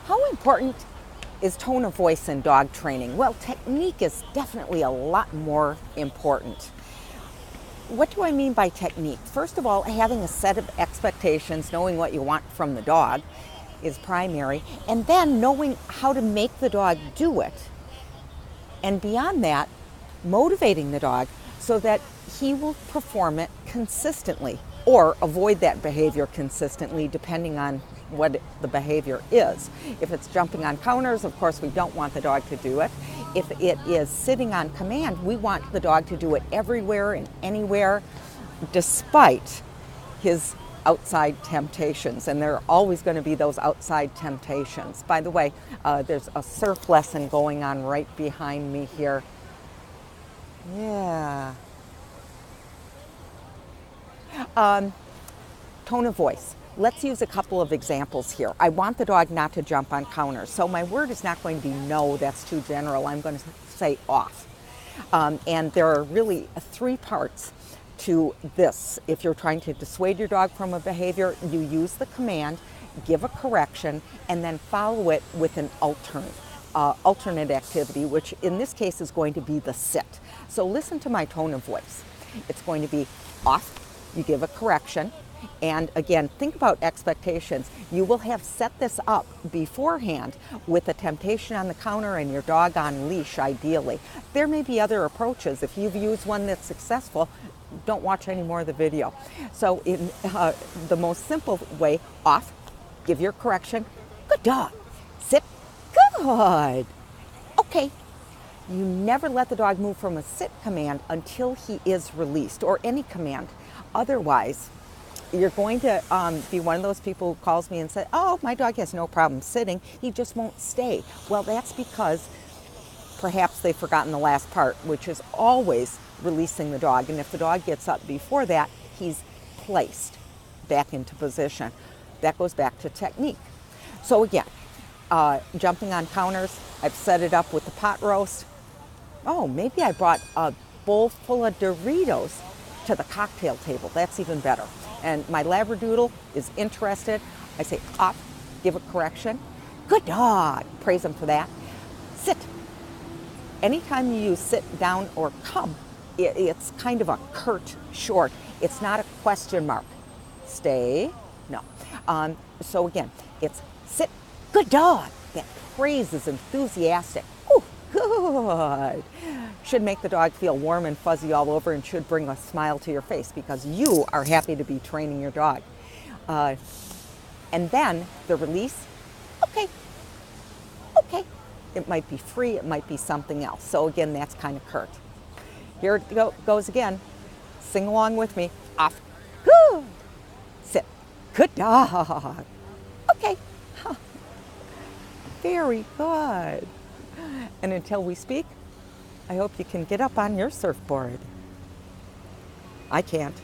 How important is tone of voice in dog training? Well, technique is definitely a lot more important. What do I mean by technique? First of all, having a set of expectations, knowing what you want from the dog is primary, and then knowing how to make the dog do it. And beyond that, motivating the dog so that he will perform it consistently or avoid that behavior consistently depending on what the behavior is. If it's jumping on counters, of course we don't want the dog to do it. If it is sitting on command, we want the dog to do it everywhere and anywhere despite his outside temptations, and there are always going to be those outside temptations. By the way, there's a surf lesson going on right behind me here. Yeah. Tone of voice. Let's use a couple of examples here. I want the dog not to jump on counters, so my word is not going to be no, that's too general. I'm going to say off. And there are really three parts to this. If you're trying to dissuade your dog from a behavior, you use the command, give a correction, and then follow it with an alternate activity, which in this case is going to be the sit. So listen to my tone of voice. It's going to be off, you give a correction, and again, think about expectations. You will have set this up beforehand with a temptation on the counter and your dog on leash, ideally. There may be other approaches. If you've used one that's successful, don't watch any more of the video. So in the most simple way, off, give your correction, good dog, sit, good, okay. You never let the dog move from a sit command until he is released, or any command. Otherwise, you're going to be one of those people who calls me and says, oh, my dog has no problem sitting, he just won't stay. Well, that's because perhaps they've forgotten the last part, which is always releasing the dog. And if the dog gets up before that, he's placed back into position. That goes back to technique. So again, jumping on counters, I've set it up with the pot roast. Oh, maybe I brought a bowl full of Doritos to the cocktail table. That's even better. And my Labradoodle is interested. I say, off, give a correction. Good dog. Praise him for that. Sit. Anytime you use sit, down, or come, it's kind of a curt short. It's not a question mark. Stay. No. So again, it's sit. Good dog. That praise is enthusiastic. Oh, good. Should make the dog feel warm and fuzzy all over and should bring a smile to your face because you are happy to be training your dog. And then the release, okay, okay. It might be free, it might be something else. So again, that's kind of curt. Here it goes again. Sing along with me. Off, good, sit, good dog. Okay, huh. Very good. And until we speak, I hope you can get up on your surfboard. I can't.